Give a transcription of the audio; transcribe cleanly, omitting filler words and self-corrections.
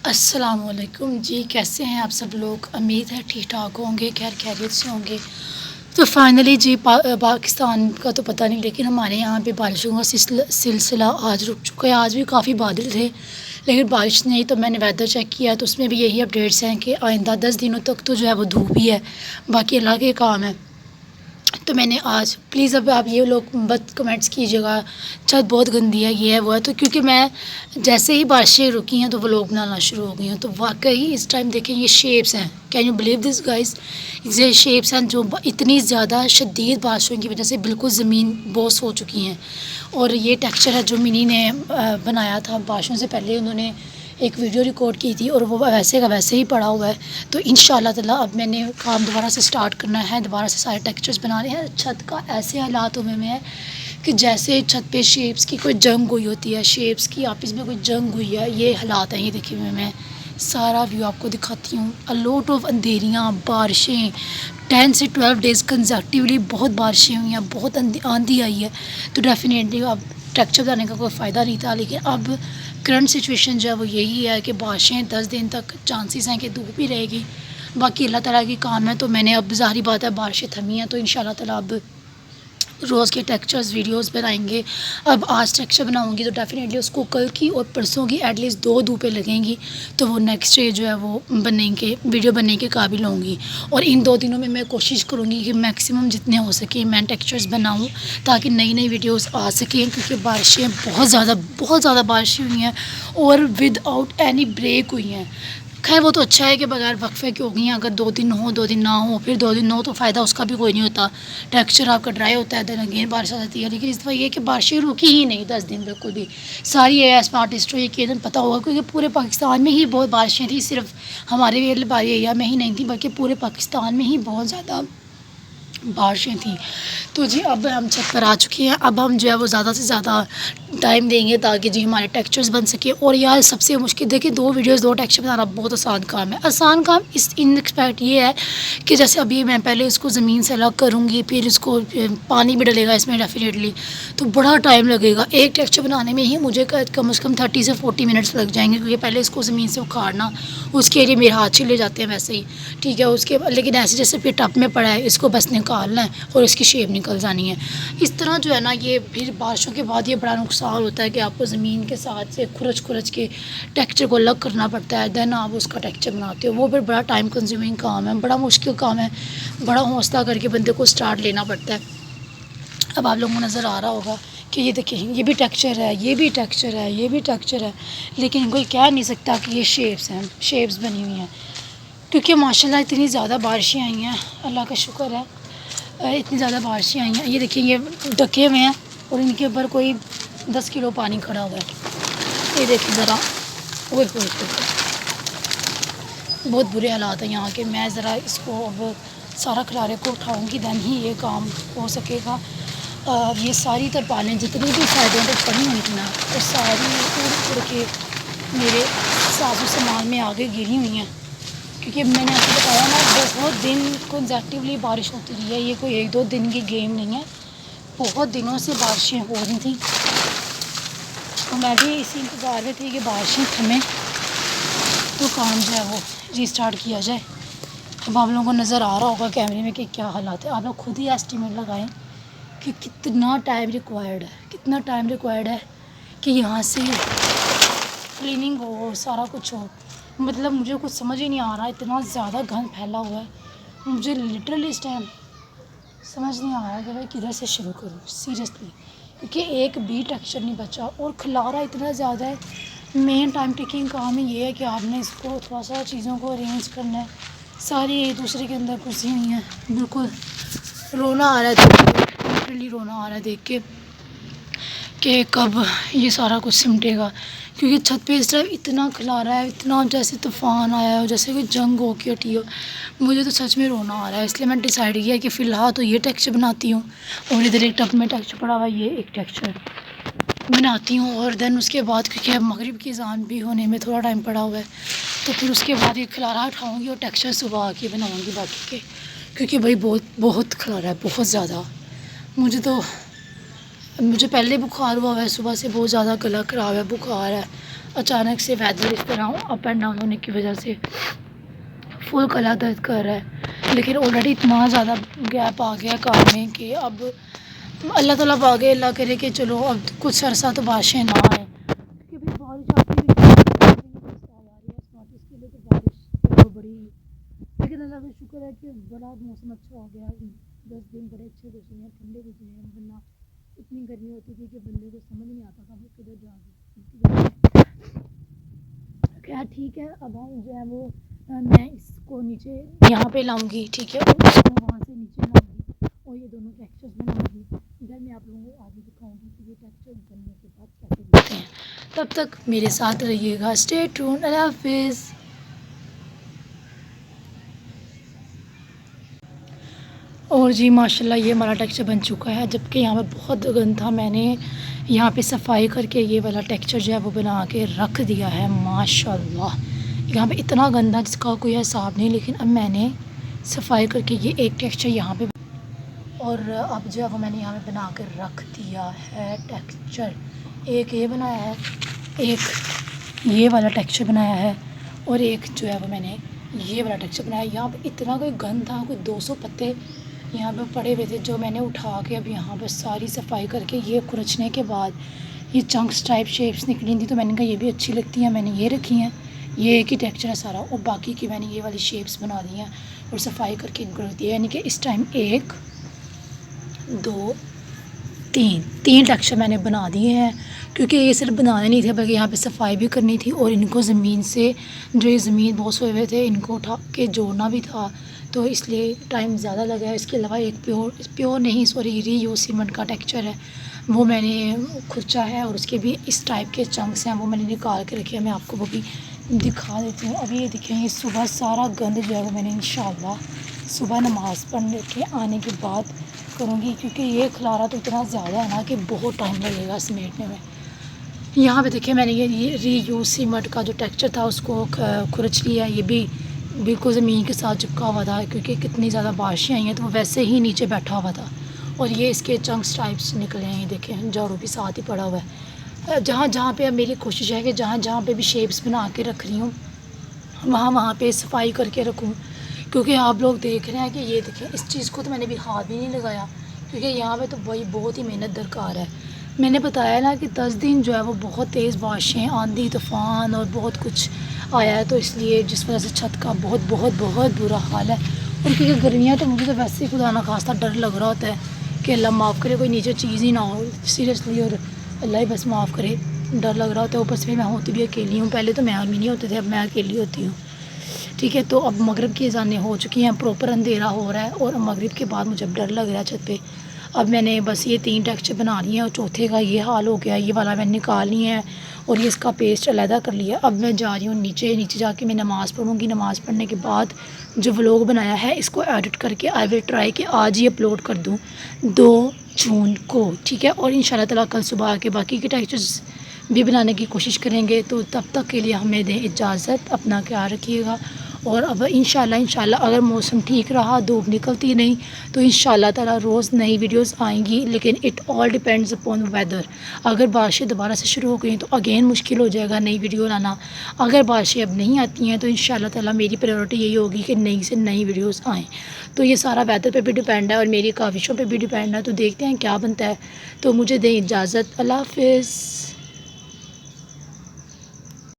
السلام علیکم جی، کیسے ہیں آپ سب لوگ؟ امید ہے ٹھیک ٹھاک ہوں گے، خیر خیریت سے ہوں گے۔ تو فائنلی جی پاکستان کا تو پتہ نہیں، لیکن ہمارے یہاں پہ بارشوں کا سلسلہ آج رک چکا ہے۔ آج بھی کافی بادل تھے لیکن بارش نہیں، تو میں نے ویدر چیک کیا تو اس میں بھی یہی اپڈیٹس ہیں کہ آئندہ 10 دنوں تک تو جو ہے وہ دھوپ ہی ہے، باقی اللہ کے کام ہے۔ تو میں نے آج پلیز اب آپ یہ لوگ بس کمنٹس کیجیے گا چھت بہت گندی ہے، یہ ہے وہ ہے، تو کیونکہ میں جیسے ہی بارشیں رکی ہیں تو وہ لوگ بنانا شروع ہو گئی ہیں۔ تو واقعی اس ٹائم دیکھیں یہ شیپس ہیں، can you believe this guys, یہ شیپس ہیں جو اتنی زیادہ شدید بارشوں کی وجہ سے بالکل زمین بوس ہو چکی ہیں۔ اور یہ ٹیکسچر ہے جو منی نے بنایا تھا بارشوں سے پہلے، انہوں نے ایک ویڈیو ریکارڈ کی تھی اور وہ ویسے کا ویسے ہی پڑا ہوا ہے۔ تو ان شاء اللہ تعالیٰ اب میں نے کام دوبارہ سے سٹارٹ کرنا ہے، دوبارہ سے سارے ٹیکسچرز بنانے ہیں۔ چھت کا ایسے حالات ہوئے میں ہے کہ جیسے چھت پہ شیپس کی کوئی جنگ ہوئی ہوتی ہے، شیپس کی آپس میں کوئی جنگ ہوئی ہے، یہ حالات ہیں۔ یہ دیکھیں میں سارا ویو آپ کو دکھاتی ہوں۔ الاٹ آف اندھیریاں، بارشیں 10 سے 12 ڈیز کنزیکٹیولی بہت بارشیں ہوئی ہیں، بہت آندھی آئی ہے۔ تو ڈیفینیٹلی اب ٹیکسچر بنانے کا کوئی فائدہ نہیں تھا، لیکن اب کرنٹ سچویشن جو ہے وہ یہی ہے کہ بارشیں 10 دن تک چانسز ہیں کہ دھوپ ہی رہے گی، باقی اللہ تعالیٰ کی کام ہے۔ تو میں نے اب ظاہری بات ہے بارشیں تھمی ہیں، تو ان شاء اللہ تعالیٰ اب روز کے ٹیکسچرز ویڈیوز بنائیں گے۔ اب آج ٹیکسچر بناؤں گی تو ڈیفینیٹلی اس کو کل کی اور پرسوں کی ایٹ لیسٹ 2 دھوپیں لگیں گی، تو وہ نیکسٹ ڈے جو ہے وہ ویڈیو بننے کے قابل ہوں گی۔ اور ان 2 دنوں میں کوشش کروں گی کہ میکسیمم جتنے ہو سکے میں ٹیکسچرز بناؤں تاکہ نئی ویڈیوز آ سکیں، کیونکہ بارشیں بہت زیادہ بارشیں ہوئی ہیں اور ود آؤٹ اینی بریک ہوئی ہیں۔ خیر وہ تو اچھا ہے کہ بغیر وقفے کے ہو گئی ہیں، اگر 2 دن ہو 2 دن نہ ہو، پھر 2 دن نہ ہو تو فائدہ اس کا بھی کوئی نہیں ہوتا، ٹیکسچر آپ کا ڈرائی ہوتا ہے، دن اگین بارش آ جاتی ہے۔ لیکن اس دفعہ یہ کہ بارشیں رکی ہی نہیں 10 دن بالکل بھی، ساری اسمارٹ ہسٹری کے دن پتہ ہوگا، کیونکہ پورے پاکستان میں ہی بہت بارشیں تھیں، صرف ہمارے ایریا میں ہی نہیں تھیں بلکہ پورے پاکستان میں ہی بہت زیادہ بارشیں تھیں۔ تو جی اب ہم چھت پر آ چکے ہیں، اب ہم جو ہے وہ زیادہ سے زیادہ ٹائم دیں گے تاکہ جی ہمارے ٹیکسچرز بن سکے۔ اور یار سب سے مشکل دیکھیں 2 ویڈیوز 2 ٹیکسچر بنانا بہت آسان کام ہے۔ آسان کام ان ایکسپیکٹ یہ ہے کہ جیسے ابھی میں پہلے اس کو زمین سے الگ کروں گی، پھر اس کو پانی بھی ڈلے گا اس میں ڈیفینیٹلی، تو بڑا ٹائم لگے گا۔ ایک ٹیکسچر بنانے میں ہی مجھے کم از کم 30 سے 40 منٹس لگ جائیں گے، کیونکہ پہلے اس کو زمین سے اکھاڑنا، اس کے لیے میرے ہاتھ چلے جاتے ہیں ویسے ہی، ٹھیک ہے۔ اس کے لیکن ایسے جیسے پھر ٹب میں پڑا ہے، اس کو بس نکالنا ہے اور اس کی شیپ نکل جانی ہے۔ اس طرح جو ہے نا یہ پھر بارشوں کے بعد یہ بڑا نقصان ہوتا ہے کہ آپ کو زمین کے ساتھ سے کھرچ کے ٹیکسچر کو الگ کرنا پڑتا ہے، دین آپ اس کا ٹیکسچر بناتے ہو، وہ پھر بڑا ٹائم کنزیومنگ کام ہے، بڑا مشکل کام ہے، بڑا حوصلہ کر کے بندے کو سٹارٹ لینا پڑتا ہے۔ اب آپ لوگوں کو نظر آ رہا ہوگا کہ یہ دیکھیں یہ بھی ٹیکسچر ہے، یہ بھی ٹیکسچر ہے، یہ بھی ٹیکسچر ہے، لیکن کوئی کہہ نہیں سکتا کہ یہ شیپس ہیں، شیپس بنی ہوئی ہیں، کیونکہ ماشاءاللہ اتنی زیادہ بارشیں آئی ہیں، اللہ کا شکر ہے اتنی زیادہ بارشیں آئی ہیں۔ یہ دیکھیں یہ ڈھکے ہوئے ہیں اور ان کے اوپر کوئی 10 کلو پانی کھڑا ہوا ہے، یہ دیکھیں ذرا، اوہ بہت برے حالات ہیں یہاں کے۔ میں ذرا اس کو اب سارا کھلارے کو اٹھاؤں گی دین ہی یہ کام ہو سکے گا۔ یہ ساری ترپالیں جتنی بھی سائڈوں پہ پڑی ہوئی تھیں نا، وہ ساری اڑ کے میرے سازو سامان میں آگے گری ہوئی ہیں، کیونکہ میں نے آپ کو بتایا نا بہت دن کنزیکٹیولی بارش ہوتی رہی ہے، یہ کوئی 1-2 دن کی گیم نہیں ہے، بہت دنوں سے بارشیں ہو رہی تھیں، تو میں بھی اسی انتظار میں تھی کہ بارشیں تھمیں تو کام جو ہے وہ ری اسٹارٹ کیا جائے۔ اب آپ لوگوں کو نظر آ رہا ہوگا کیمرے میں کہ کیا حالات ہے، آپ لوگ خود ہی ایسٹیمیٹ لگائیں کہ کتنا ٹائم ریکوائرڈ ہے کہ یہاں سے کلیننگ ہو، سارا کچھ ہو۔ مطلب مجھے کچھ سمجھ ہی نہیں آ رہا، اتنا زیادہ گند پھیلا ہوا ہے، مجھے لٹرلی اس ٹائم سمجھ نہیں آ رہا کہ میں کدھر سے شروع کروں سیریسلی، کیونکہ ایک بھی ٹیکسچر نہیں بچا اور کھلارا اتنا زیادہ ہے۔ مین ٹائم ٹیکنگ کام ہی یہ ہے کہ آپ نے اس کو تھوڑا سا چیزوں کو ارینج کرنا ہے، ساری ایک دوسرے کے اندر گھسی ہوئی ہیں، بالکل رونا آ رہا ہے لٹرلی رونا آ رہا ہے دیکھ کے کہ کب یہ سارا کچھ سمٹے گا، کیونکہ چھت پہ اس طرح اتنا کھلارا ہے، اتنا جیسے طوفان آیا ہو، جیسے کوئی جنگ ہو کے ہٹی ہو، مجھے تو سچ میں رونا آ رہا ہے۔ اس لیے میں نے ڈیسائیڈ کیا کہ فی الحال تو یہ ٹیکسچر بناتی ہوں، اور ادھر ایک ٹب میں ٹیکسچر پڑا ہوا ہے، یہ ایک ٹیکسچر بناتی ہوں، اور دین اس کے بعد کیونکہ اب مغرب کی اذان بھی ہونے میں تھوڑا ٹائم پڑا ہوا ہے، تو پھر اس کے بعد یہ کھلارا اٹھاؤں گی اور ٹیکسچر صبح آ کے بناؤں گی باقی کے، کیونکہ بھائی بہت کھلارا ہے، بہت زیادہ۔ مجھے پہلے بخار ہوا ہے، صبح سے بہت زیادہ گلا خراب ہے، بخار ہے، اچانک سے ویدر اس طرح اپ اینڈ ڈاؤن ہونے کی وجہ سے فل گلا درد کر رہا ہے، لیکن آلریڈی اتنا زیادہ گیپ آ گیا کام میں کہ اب اللہ تعالیٰ آگے اللہ کرے کہ چلو اب کچھ عرصہ تو بارشیں نہ آئیں، کیونکہ پھر بارش آتی بھی اس کے لیے تو بارش تو بڑی، لیکن اللہ کا شکر ہے کہ بڑا موسم اچھا ہو گیا، 10 دن بڑے اچھے گزرے ہیں، ٹھنڈے گزرے ہیں، ورنہ اتنی گرمی ہوتی تھی کہ بندے کو سمجھ نہیں آتا تھا وہ کدھر جا گئی۔ خیر ٹھیک ہے، اب ہم جو ہے وہ میں اس کو نیچے یہاں پہ لاؤں گی، ٹھیک ہے، اور اس کو وہاں سے نیچے لاؤں گی اور یہ دونوں ٹیکسچرز بناؤں گی، ادھر میں آپ لوگوں کو آگے دکھاؤں گی کہ یہ ٹیکسچر بننے کے بعد کیسے دکھتے ہیں۔ تب تک میرے ساتھ رہیے گا، اسٹے ٹیون، اللہ حافظ۔ اور جی ماشاءاللہ یہ ہمارا ٹیکسچر بن چکا ہے، جبکہ یہاں پہ بہت گند تھا، میں نے یہاں پہ صفائی کر کے یہ والا ٹیکسچر جو ہے وہ بنا کے رکھ دیا ہے ماشاءاللہ۔ یہاں پہ اتنا گندا جس کا کوئی حساب نہیں، لیکن اب میں نے صفائی کر کے یہ ایک ٹیکسچر یہاں پہ، اور اب جو ہے وہ میں نے یہاں پہ بنا کے رکھ دیا ہے ٹیکسچر، ایک یہ بنایا ہے، ایک یہ والا ٹیکسچر بنایا ہے، اور ایک جو ہے وہ میں نے یہ والا ٹیکسچر بنایا۔ یہاں پہ اتنا کوئی گند تھا، کوئی 200 پتے یہاں پہ پڑے ہوئے تھے جو میں نے اٹھا کے اب یہاں پہ ساری صفائی کر کے یہ کھرچنے کے بعد یہ چنکس ٹائپ شیپس نکلی تھی، تو میں نے کہا یہ بھی اچھی لگتی ہیں، میں نے یہ رکھی ہیں، یہ ایک ہی ٹیکسچر ہے سارا، اور باقی کی میں نے یہ والی شیپس بنا دی ہیں اور صفائی کر کے ان کو رکھ دیا، یعنی کہ اس ٹائم 1 2 3 ٹیکسچر میں نے بنا دیے ہیں، کیونکہ یہ صرف بنانے نہیں تھے بلکہ یہاں پہ صفائی بھی کرنی تھی، اور ان کو زمین سے جو یہ زمین بہت سوئے ہوئے تھے ان کو اٹھا کے جوڑنا بھی تھا، تو اس لیے ٹائم زیادہ لگا ہے۔ اس کے علاوہ ایک پیور نہیں سوری ری یوز سیمنٹ کا ٹیکسچر ہے، وہ میں نے کھرچا ہے، اور اس کے بھی اس ٹائپ کے چنکس ہیں وہ میں نے نکال کے رکھے ہیں، میں آپ کو وہ بھی دکھا دیتی ہوں۔ ابھی یہ دکھیں، یہ صبح سارا گند جو ہے وہ میں نے انشاءاللہ صبح نماز پڑھنے کے آنے کے بعد کروں گی، کیونکہ یہ کھلارا تو اتنا زیادہ ہے نا کہ بہت ٹائم لگے گا سمیٹنے میں۔ یہاں پہ دیکھیں میں نے یہ ری یوز سیمنٹ کا جو ٹیکسچر تھا اس کو کھرچ لیا، یہ بھی بالکل زمین کے ساتھ چپکا ہوا تھا، کیونکہ کتنی زیادہ بارشیں آئی ہیں تو وہ ویسے ہی نیچے بیٹھا ہوا تھا، اور یہ اس کے چنکس ٹائپس نکلے ہیں، یہ دیکھیں جاڑو بھی ساتھ ہی پڑا ہوا ہے۔ جہاں جہاں پہ اب میری کوشش ہے کہ جہاں جہاں پہ بھی شیپس بنا کے رکھ رہی ہوں وہاں پہ صفائی کر کے رکھوں، کیونکہ آپ لوگ دیکھ رہے ہیں کہ یہ دیکھیں اس چیز کو تو میں نے بھی ہاتھ بھی نہیں لگایا، کیونکہ یہاں پہ تو وہی بہت ہی محنت درکار ہے۔ میں نے بتایا نا کہ 10 دن جو ہے وہ بہت تیز بارشیں، آندھی طوفان اور بہت کچھ آیا ہے، تو اس لیے جس وجہ سے چھت کا بہت بہت بہت برا حال ہے، اور کیونکہ گرمیاں تو مجھے تو ویسے ہی خدا نخواستہ ڈر لگ رہا ہوتا ہے کہ اللہ معاف کرے کوئی نیچے چیز ہی نہ ہو سیریسلی، اور اللہ ہی بس معاف کرے، ڈر لگ رہا ہوتا ہے۔ اوپر سے میں ہوتی بھی اکیلی ہوں، پہلے تو میں آدمی نہیں ہوتے تھے، اب میں اکیلی ہوتی ہوں، ٹھیک ہے۔ تو اب مغرب کی اذانیں ہو چکی ہیں، پراپر اندھیرا ہو رہا ہے، اور مغرب کے بعد مجھے اب ڈر لگ رہا ہے چھت پہ۔ اب میں نے بس یہ 3 ٹیکسچر بنا لیے ہیں، اور چوتھے کا یہ حال ہو گیا، یہ والا میں نے نکال لی ہے اور یہ اس کا پیسٹ علیحدہ کر لیا۔ اب میں جا رہی ہوں نیچے جا کے میں نماز پڑھوں گی، نماز پڑھنے کے بعد جو ولاگ بنایا ہے اس کو ایڈٹ کر کے آئی ول ٹرائی کہ آج ہی اپلوڈ کر دوں 2 جون کو، ٹھیک ہے، اور ان شاء اللہ تعالیٰ کل صبح آ کے باقی کے ٹیکسچرز بھی بنانے کی کوشش کریں گے، تو تب تک کے لیے ہمیں دیں اجازت، اپنا خیال رکھیے گا، اور اب انشاءاللہ اگر موسم ٹھیک رہا، دھوپ نکلتی نہیں، تو انشاءاللہ تعالیٰ روز نئی ویڈیوز آئیں گی، لیکن it all depends upon weather. اگر بارشیں دوبارہ سے شروع ہو گئیں تو اگین مشکل ہو جائے گا نئی ویڈیو لانا، اگر بارشیں اب نہیں آتی ہیں تو انشاءاللہ تعالیٰ میری پریورٹی یہی ہوگی کہ نئی سے نئی ویڈیوز آئیں، تو یہ سارا ویدر پہ بھی ڈپینڈ ہے اور میری کاوشوں پہ بھی ڈپینڈ ہے، تو دیکھتے ہیں کیا بنتا ہے۔ تو مجھے دیں اجازت، اللہ حافظ۔